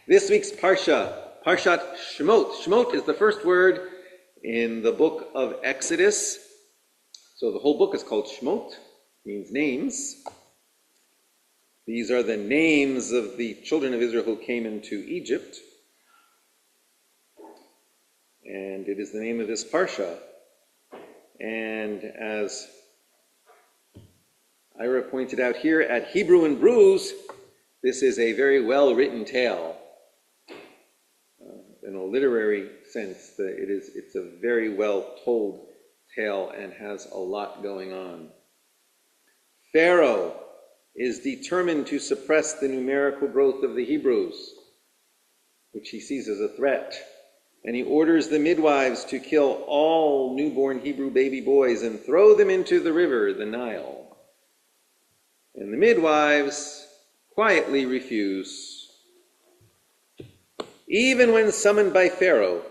This week's Parshat Shemot. Shemot is the first word in the book of Exodus. So the whole book is called Shemot, means names. These are the names of the children of Israel who came into Egypt. And it is the name of this Parsha. And as Ira pointed out here, at Hebrew and Brews, this is a very well-written tale. In a literary sense, it's a very well-told tale and has a lot going on. Pharaoh is determined to suppress the numerical growth of the Hebrews, which he sees as a threat. And he orders the midwives to kill all newborn Hebrew baby boys and throw them into the river, the Nile. And the midwives quietly refuse. Even when summoned by Pharaoh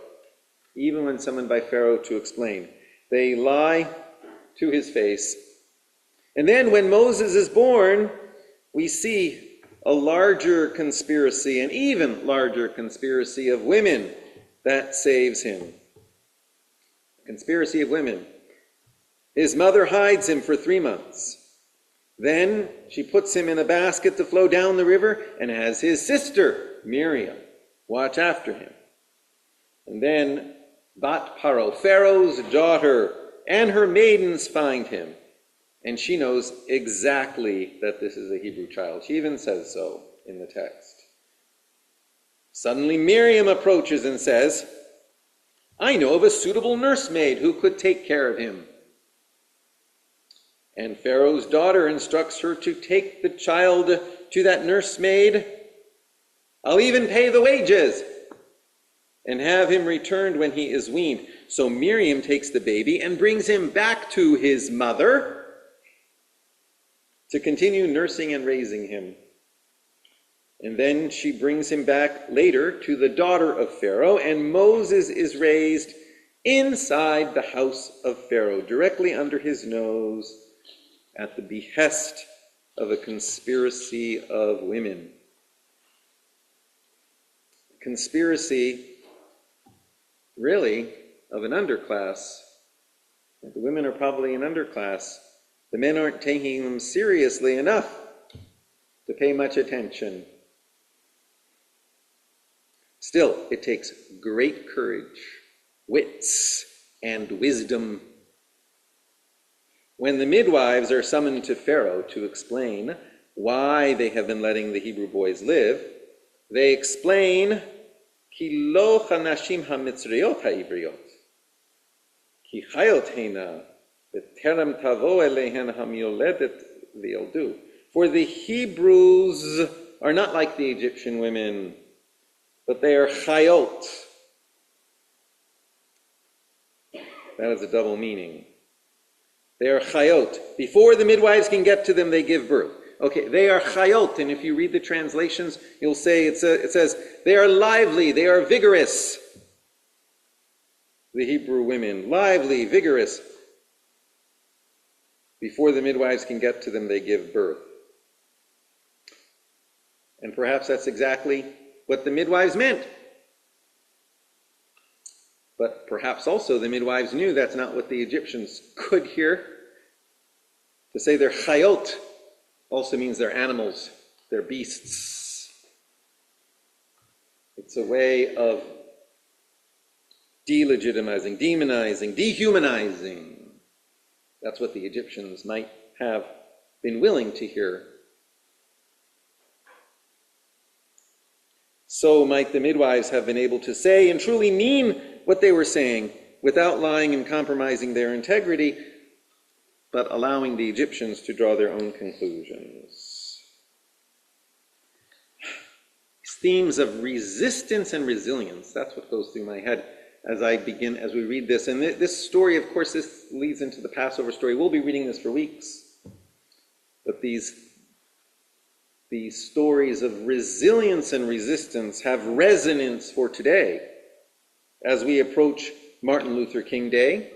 to explain, they lie to his face. And then when Moses is born, we see a larger conspiracy, an even larger conspiracy of women that saves him. A conspiracy of women. His mother hides him for 3 months. Then she puts him in a basket to flow down the river and has his sister, Miriam, watch after him. And then Bat Paro, Pharaoh's daughter, and her maidens find him. And she knows exactly that this is a Hebrew child. She even says so in the text. Suddenly Miriam approaches and says, I know of a suitable nursemaid who could take care of him. And Pharaoh's daughter instructs her to take the child to that nursemaid. I'll even pay the wages and have him returned when he is weaned. So Miriam takes the baby and brings him back to his mother to continue nursing and raising him. And then she brings him back later to the daughter of Pharaoh, and Moses is raised inside the house of Pharaoh, directly under his nose, at the behest of a conspiracy of women. Conspiracy, really, of an underclass. The women are probably an underclass. The men aren't taking them seriously enough to pay much attention. Still, it takes great courage, wits, and wisdom. When the midwives are summoned to Pharaoh to explain why they have been letting the Hebrew boys live, they explain, Ki lo chanashim hamitzriot ha'ibriot, ki chayot heina, v'terem tavo elehen hamyoledet v'yoldu. For the Hebrews are not like the Egyptian women, but they are chayot. That is a double meaning. They are chayot. Before the midwives can get to them, they give birth. Okay, they are chayot, and if you read the translations, you'll say it says they are lively, they are vigorous. The Hebrew women, lively, vigorous. Before the midwives can get to them, they give birth. And perhaps that's exactly what the midwives meant. But perhaps also the midwives knew that's not what the Egyptians could hear. To say they're chayot also means they're animals, they're beasts. It's a way of delegitimizing, demonizing, dehumanizing. That's what the Egyptians might have been willing to hear. So might the midwives have been able to say and truly mean what they were saying without lying and compromising their integrity, but allowing the Egyptians to draw their own conclusions. These themes of resistance and resilience, that's what goes through my head as we read this. And this story, of course, this leads into the Passover story. We'll be reading this for weeks. But these stories of resilience and resistance have resonance for today as we approach Martin Luther King Day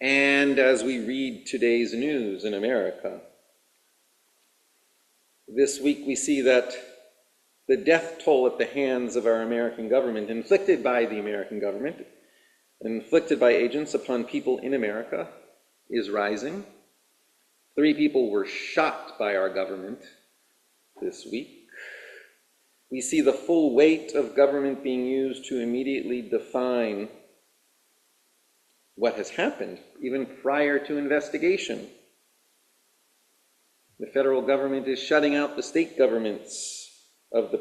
and as we read today's news in America. This week we see that the death toll at the hands of our American government, inflicted by the American government, inflicted by agents upon people in America, is rising. 3 people were shot by our government this week. We see the full weight of government being used to immediately define what has happened, even prior to investigation. The federal government is shutting out the state governments of the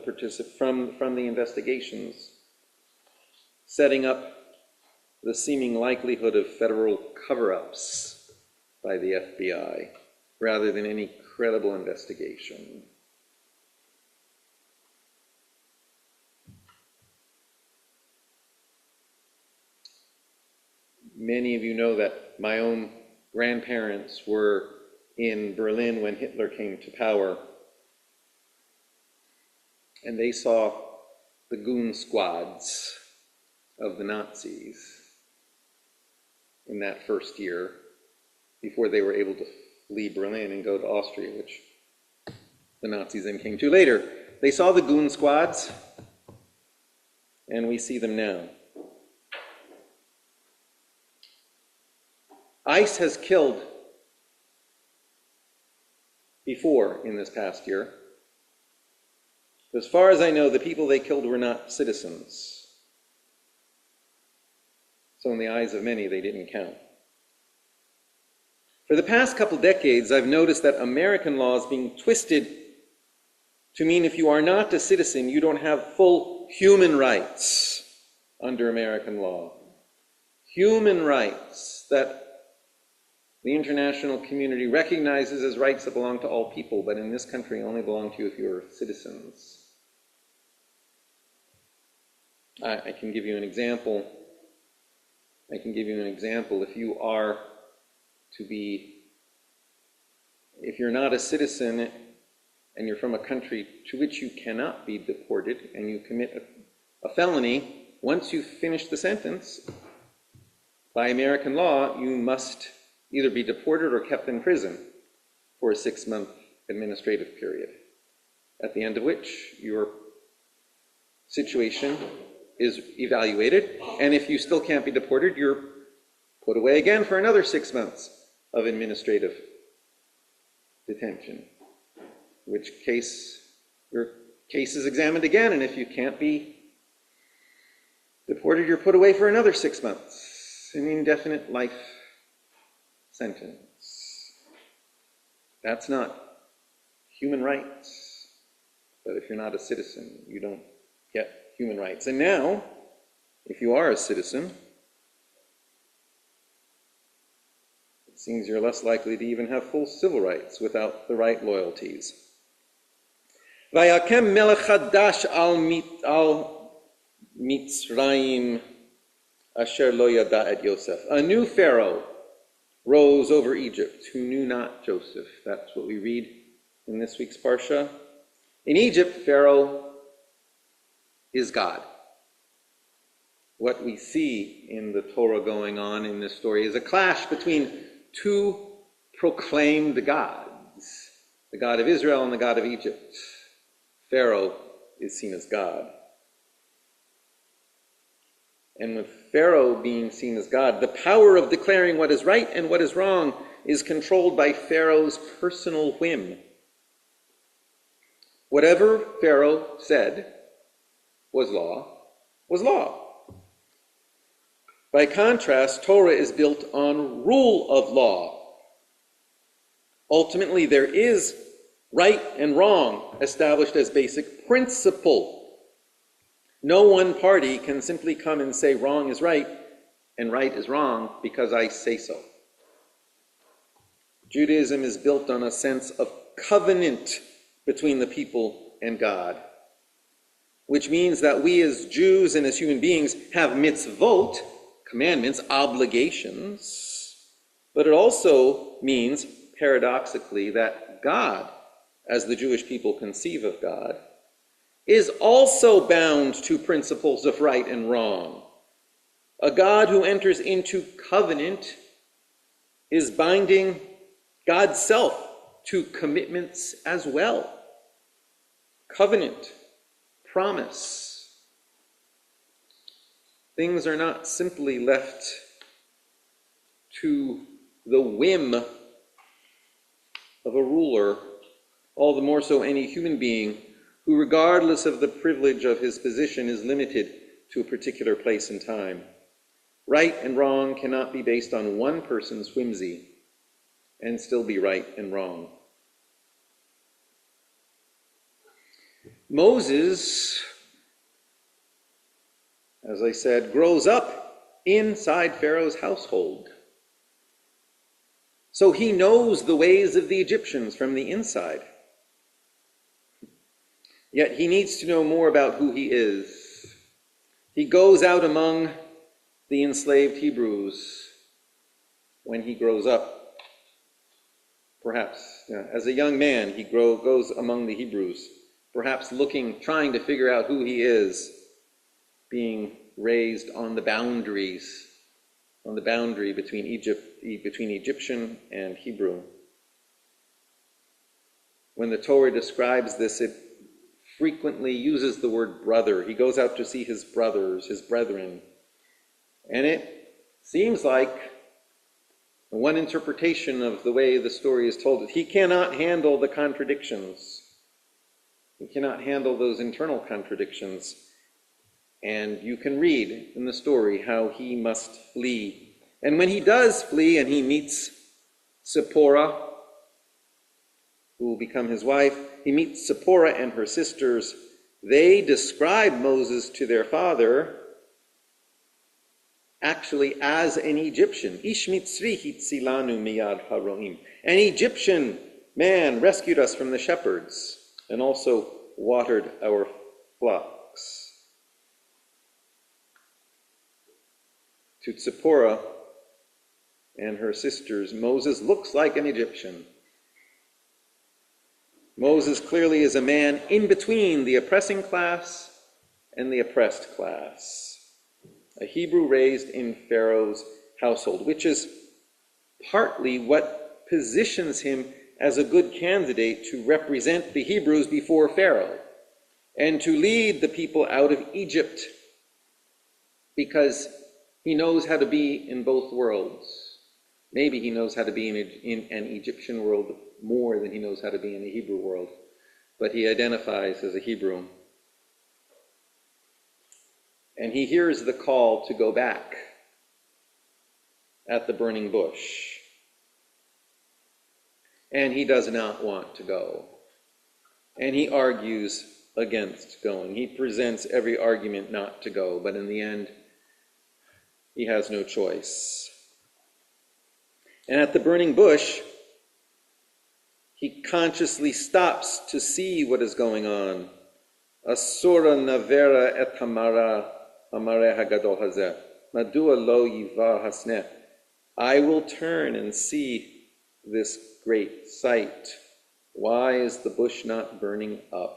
from the investigations, setting up the seeming likelihood of federal cover-ups by the FBI, rather than any credible investigation. Many of you know that my own grandparents were in Berlin when Hitler came to power, and they saw the goon squads of the Nazis in that first year, before they were able to flee Berlin and go to Austria, which the Nazis then came to later. They saw the goon squads, and we see them now. ICE has killed before in this past year. As far as I know, the people they killed were not citizens. So in the eyes of many, they didn't count. For the past couple decades, I've noticed that American law is being twisted to mean if you are not a citizen, you don't have full human rights under American law. Human rights that the international community recognizes as rights that belong to all people, but in this country only belong to you if you're citizens. I can give you an example. If you're not a citizen and you're from a country to which you cannot be deported, and you commit a felony, once you've finished the sentence, by American law, you must either be deported or kept in prison for a 6-month administrative period, at the end of which your situation is evaluated, and if you still can't be deported, you're put away again for another 6 months of administrative detention, in which case your case is examined again, and if you can't be deported, you're put away for another 6 months, an indefinite life sentence. That's not human rights. But if you're not a citizen, you don't get human rights. And now, if you are a citizen, it seems you're less likely to even have full civil rights without the right loyalties. Vayakem melech chadash al Mitzrayim asher lo yada et Yosef. A new Pharaoh rose over Egypt, who knew not Joseph. That's what we read in this week's Parsha. In Egypt, Pharaoh is God. What we see in the Torah going on in this story is a clash between 2 proclaimed gods, the God of Israel and the God of Egypt. Pharaoh is seen as God. And with Pharaoh being seen as God, the power of declaring what is right and what is wrong is controlled by Pharaoh's personal whim. Whatever Pharaoh said was law, was law. By contrast, Torah is built on rule of law. Ultimately, there is right and wrong established as basic principle. No one party can simply come and say wrong is right and right is wrong because I say so. Judaism is built on a sense of covenant between the people and God, which means that we as Jews and as human beings have mitzvot, commandments, obligations, but it also means, paradoxically, that God, as the Jewish people conceive of God, is also bound to principles of right and wrong. A God who enters into covenant is binding God's self to commitments as well. covenant, promise. Things are not simply left to the whim of a ruler, all the more so any human being who, regardless of the privilege of his position, is limited to a particular place and time. Right and wrong cannot be based on one person's whimsy and still be right and wrong. Moses, as I said, grows up inside Pharaoh's household. So he knows the ways of the Egyptians from the inside. Yet he needs to know more about who he is. He goes out among the enslaved Hebrews when he grows up. Perhaps as a young man, he goes among the Hebrews, perhaps trying to figure out who he is, being raised on the boundary between Egyptian and Hebrew. When the Torah describes this, it frequently uses the word brother. He goes out to see his brothers, his brethren. And it seems like one interpretation of the way the story is told is he cannot handle the contradictions. He cannot handle those internal contradictions. And you can read in the story how he must flee. And when he does flee and he meets Zipporah, who will become his wife, he meets Zipporah and her sisters. They describe Moses to their father actually as an Egyptian. Ish mitzri hitzilanu miyad haroim. An Egyptian man rescued us from the shepherds and also watered our flocks. To Zipporah and her sisters, Moses looks like an Egyptian. Moses clearly is a man in between the oppressing class and the oppressed class. A Hebrew raised in Pharaoh's household, which is partly what positions him as a good candidate to represent the Hebrews before Pharaoh and to lead the people out of Egypt, because he knows how to be in both worlds. Maybe he knows how to be in an Egyptian world more than he knows how to be in the Hebrew world, but he identifies as a Hebrew. And he hears the call to go back at the burning bush. And he does not want to go. And he argues against going. He presents every argument not to go, but in the end, he has no choice. And at the burning bush, he consciously stops to see what is going on. Asura navera et hamara amare hagadol hazeh. Madua lo yiva hasneh. I will turn and see this great sight. Why is the bush not burning up?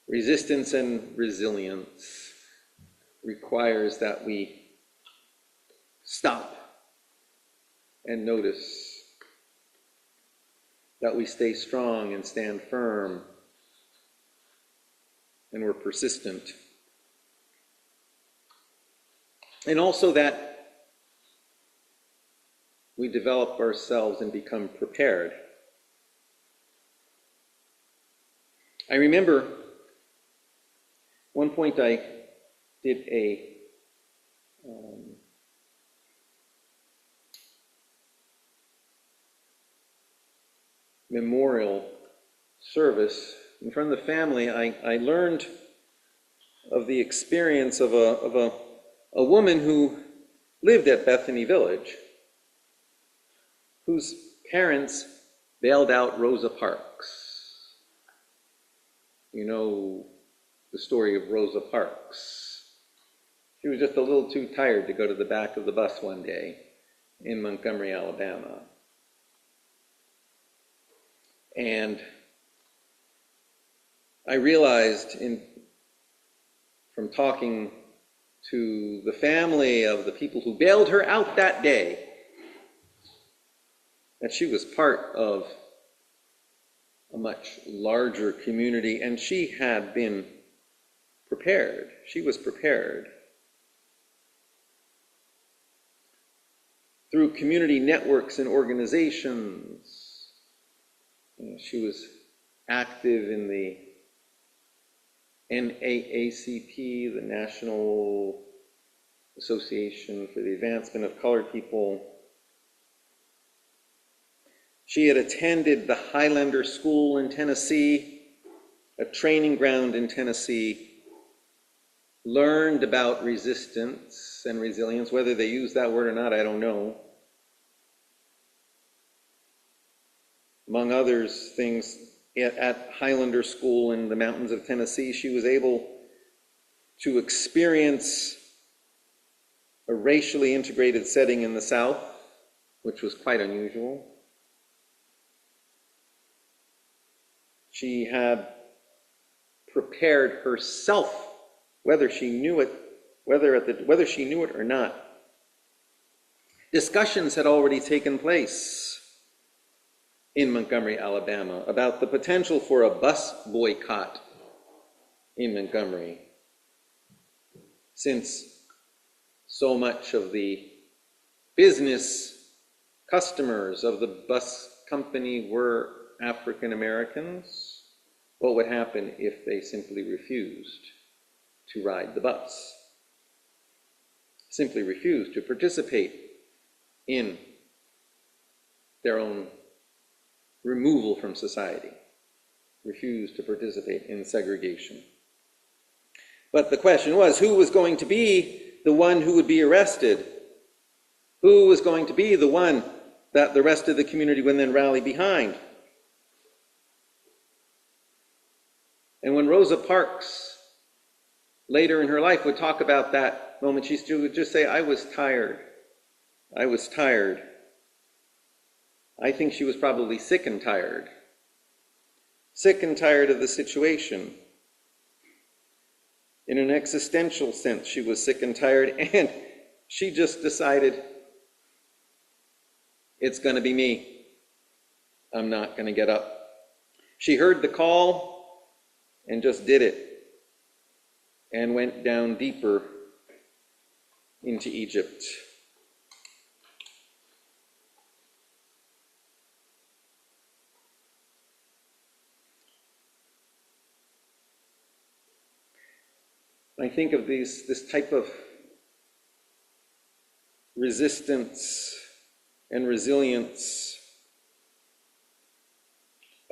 Resistance and resilience requires that we stop and notice, that we stay strong and stand firm, and we're persistent. And also that we develop ourselves and become prepared. I remember one point I did a memorial service in front of the family. I learned of the experience of a woman who lived at Bethany Village, whose parents bailed out Rosa Parks. You know the story of Rosa Parks. She was just a little too tired to go to the back of the bus one day in Montgomery, Alabama. And I realized from talking to the family of the people who bailed her out that day, that she was part of a much larger community, and she had been prepared. She was prepared. Through community networks and organizations. She was active in the NAACP, the National Association for the Advancement of Colored People. She had attended the Highlander School in Tennessee, a training ground in Tennessee, learned about resistance and resilience. Whether they use that word or not, I don't know. Among others things, at Highlander School in the mountains of Tennessee, she was able to experience a racially integrated setting in the South, which was quite unusual. She had prepared herself, whether she knew it or not. Discussions had already taken place in Montgomery, Alabama, about the potential for a bus boycott in Montgomery, since so much of the business customers of the bus company were African Americans. What would happen if they simply refused to ride the bus? Simply refused to participate in their own removal from society, refused to participate in segregation. But the question was, who was going to be the one who would be arrested? Who was going to be the one that the rest of the community would then rally behind? And when Rosa Parks, later in her life, would talk about that moment, she would just say, I was tired. I was tired. I think she was probably sick and tired. Sick and tired of the situation. In an existential sense, she was sick and tired, and she just decided, it's going to be me. I'm not going to get up. She heard the call and just did it, and went down deeper into Egypt. I think of this type of resistance and resilience.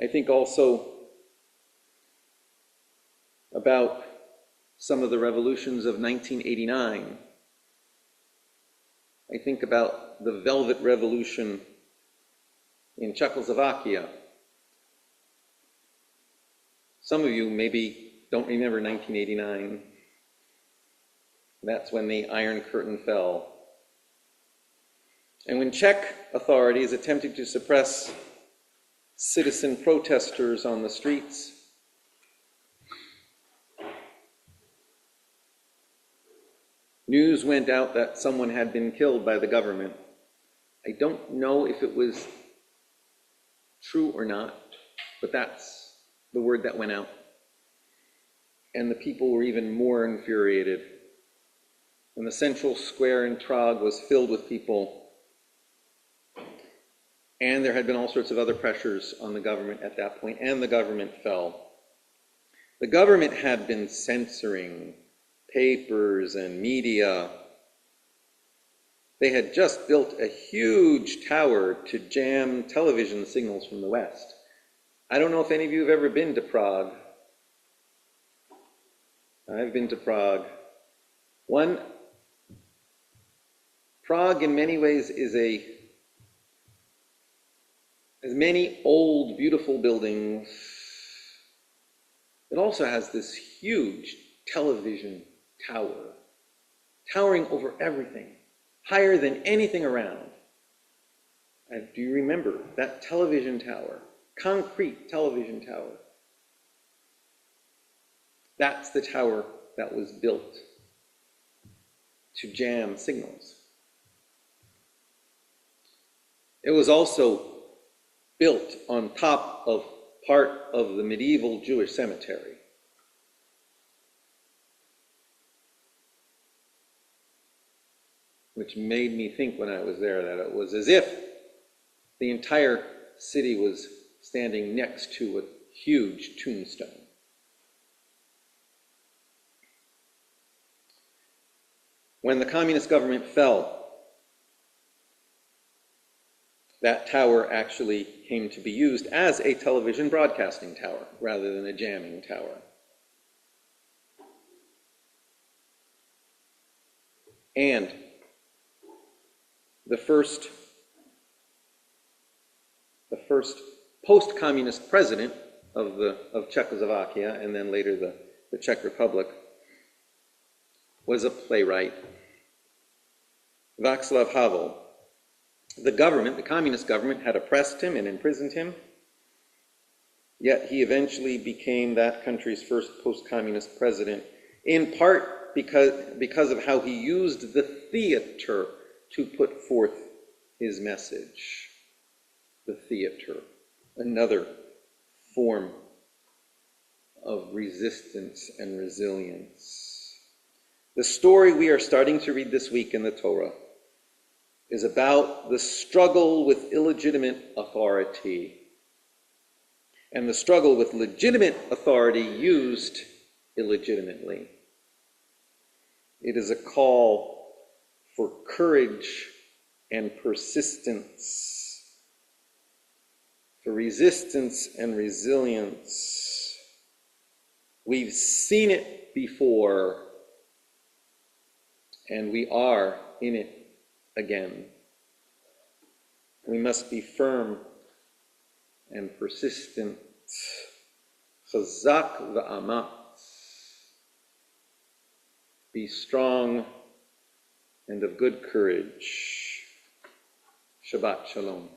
I think also about some of the revolutions of 1989. I think about the Velvet Revolution in Czechoslovakia. Some of you maybe don't remember 1989. That's when the Iron Curtain fell. And when Czech authorities attempted to suppress citizen protesters on the streets, news went out that someone had been killed by the government. I don't know if it was true or not, but that's the word that went out. And the people were even more infuriated. And the central square in Prague was filled with people. And there had been all sorts of other pressures on the government at that point, and the government fell. The government had been censoring papers and media. They had just built a huge tower to jam television signals from the West. I don't know if any of you have ever been to Prague. I've been to Prague. Prague in many ways has many old, beautiful buildings. It also has this huge television tower, towering over everything, higher than anything around. Do you remember that television tower? Concrete television tower. That's the tower that was built to jam signals. It was also built on top of part of the medieval Jewish cemetery. Which made me think when I was there that it was as if the entire city was standing next to a huge tombstone. When the communist government fell, that tower actually came to be used as a television broadcasting tower rather than a jamming tower. And the first post-communist president of Czechoslovakia, and then later the Czech Republic, was a playwright, Václav Havel. The communist government, had oppressed him and imprisoned him, yet he eventually became that country's first post-communist president, in part because of how he used the theater to put forth his message. The theater, another form of resistance and resilience. The story we are starting to read this week in the Torah is about the struggle with illegitimate authority and the struggle with legitimate authority used illegitimately. It is a call for courage and persistence, for resistance and resilience. We've seen it before, and we are in it again. We must be firm and persistent. Chazak v'amatz. Be strong and of good courage. Shabbat Shalom.